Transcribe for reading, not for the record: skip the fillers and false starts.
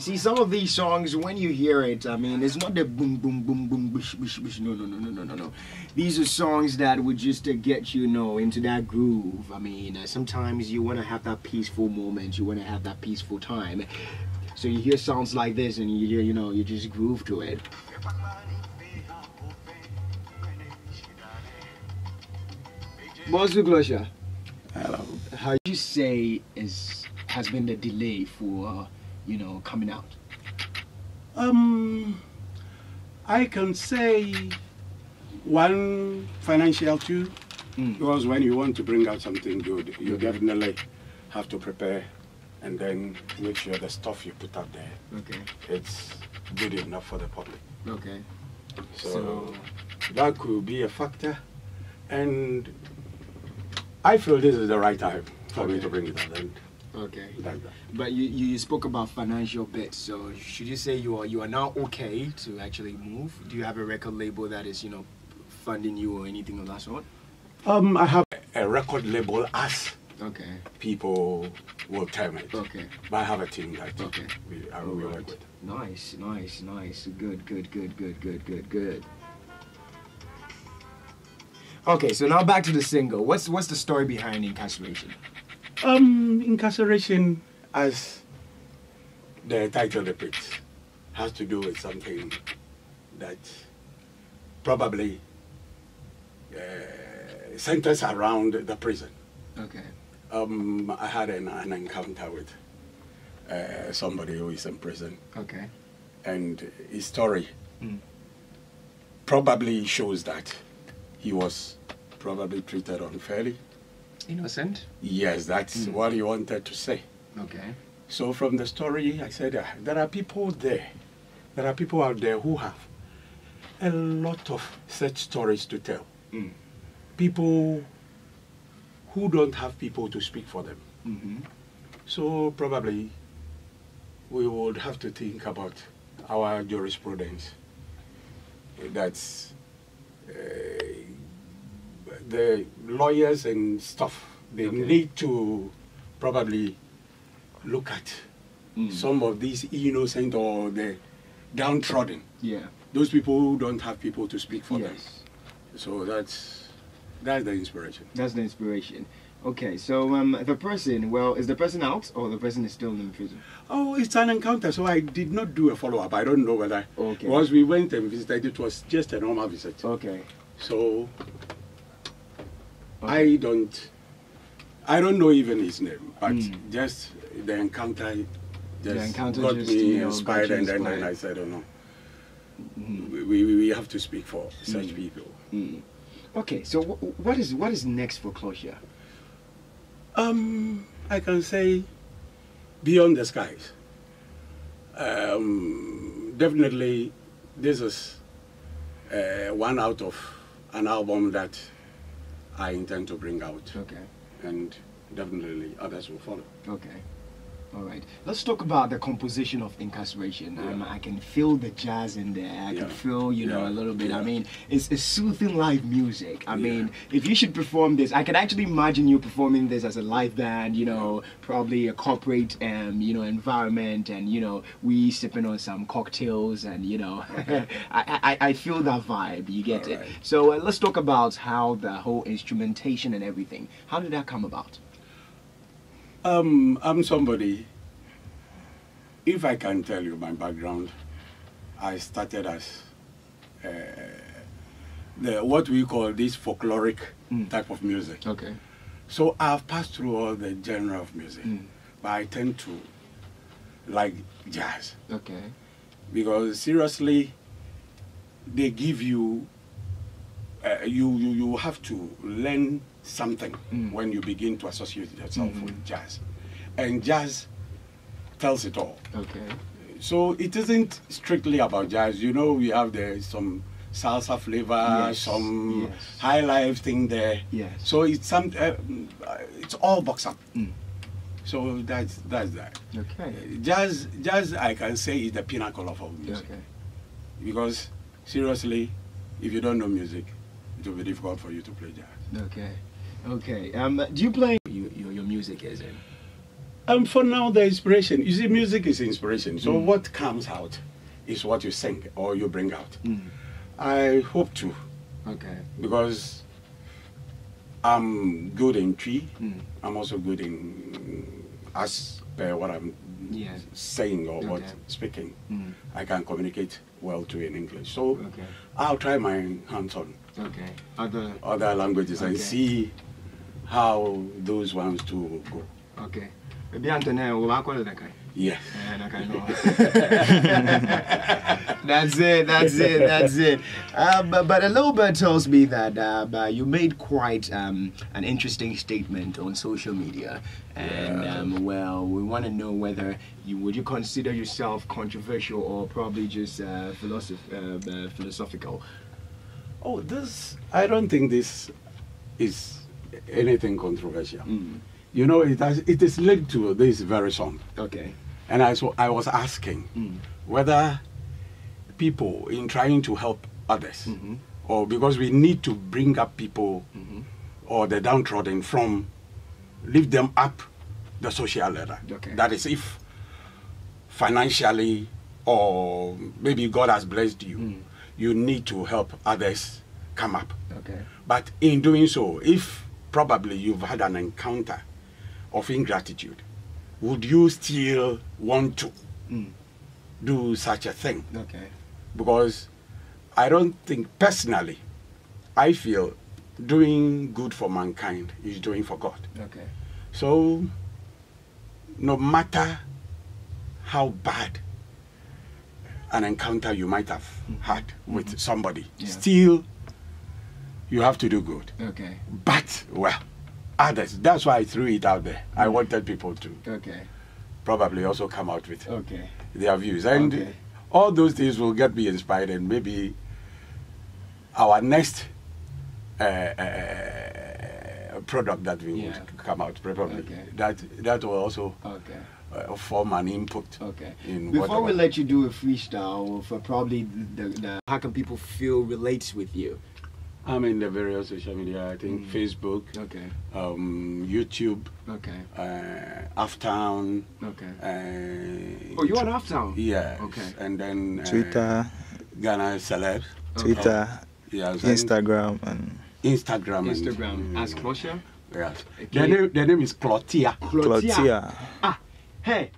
See, some of these songs, when you hear it, I mean, it's not the boom, boom, boom, boom, bish, bish, bish. No. These are songs that would just get you, into that groove. I mean, sometimes you want to have that peaceful moment. You want to have that peaceful time. So you hear sounds like this, and you hear, you just groove to it. Bonjour, Klortia. Hello. How do you say has been the delay for coming out? I can say one, financial too, because when you want to bring out something good, you definitely have to prepare and then make sure the stuff you put out there, it's good enough for the public. Okay. So that could be a factor, and I feel this is the right time for me to bring it out. And like that. But you spoke about financial bits, so should you say you are now okay to actually move? Do you have a record label that is funding you or anything of that sort? I have a record label as people will tell me. Okay. But I have a team that we work with. Nice. Good. Okay, so now back to the single. What's the story behind Incarceration? Incarceration, as the title depicts, has to do with something that probably centers around the prison. Okay. I had an encounter with somebody who is in prison. Okay. And his story probably shows that he was probably treated unfairly. Innocent? Yes, that's what he wanted to say. Okay. So from the story, I said, there are people there. There are people out there who have a lot of such stories to tell. People who don't have people to speak for them. So probably we would have to think about our jurisprudence. That's the lawyers and stuff. They need to probably look at some of these innocent or the downtrodden. Yeah. Those people who don't have people to speak for them. So that's the inspiration. That's the inspiration. Okay, so the person, is the person out or the person is still in prison? Oh, it's an encounter, so I did not do a follow-up. I don't know whether, once we went and visited, it was just a normal visit. Okay. So, I don't know even his name, but just the encounter got me inspired, and then I said, oh no, we have to speak for such people. Okay, so what is next for Klortia? I can say Beyond the Skies. Definitely, this is one out of an album that I intend to bring out. Okay. And definitely others will follow. Okay. All right. Let's talk about the composition of Incarceration. I can feel the jazz in there. I can feel, a little bit. I mean, it's soothing live music. I mean, if you should perform this, I can actually imagine you performing this as a live band, probably a corporate, environment, and, we sipping on some cocktails, and, I feel that vibe. You get it? So let's talk about how the whole instrumentation and everything. How did that come about? I'm somebody, if I can tell you my background, I started as what we call this folkloric type of music. Okay. So I've passed through all the genre of music, but I tend to like jazz. Okay. Because seriously, they give you, you have to learn something when you begin to associate yourself with jazz. And jazz tells it all. Okay. So it isn't strictly about jazz. We have some salsa flavor, some high life thing there. Yes. So it's it's all boxed up. So that's that. Okay. Jazz I can say is the pinnacle of all music. Okay. Because seriously, if you don't know music, it will be difficult for you to play jazz. Okay. Okay. Do you play your music is in? For now, the inspiration. You see, music is inspiration. So what comes out is what you sing or you bring out. I hope to. Okay. Because I'm good in tree. I'm also good in, as per what I'm saying or what speaking. I can communicate well too in English. So I'll try my hands on other languages and see how those ones too go. Okay. Yes. That's it. But a little bit tells me that you made quite an interesting statement on social media, and well, we want to know whether would you consider yourself controversial or probably just philosophical. Oh, I don't think this is anything controversial. You know, it is linked to this very song. Okay. And I was asking whether people, in trying to help others, or because we need to bring up people or the downtrodden lift them up the social ladder. Okay. That is, if financially or maybe God has blessed you, you need to help others come up. Okay. But in doing so, if probably you've had an encounter of ingratitude, would you still want to do such a thing? Okay. Because I don't think, personally, I feel doing good for mankind is doing for God. Okay. So, no matter how bad an encounter you might have had with somebody, still you have to do good. Okay. But, well, others, that's why I threw it out there. I wanted people to probably also come out with their views. And all those things will get me inspired, and maybe our next product that we will come out, probably, that will also form an input. In Before we let you do a freestyle for probably how can people feel relates with you? I'm in the various social media, I think Facebook, YouTube, Aftown. Oh, you're on Aftown? Yeah. And then Twitter, Ghana Celeb. Twitter, Instagram, and Instagram. As Klortia? Yes. The name is Klortia. Ah, hey.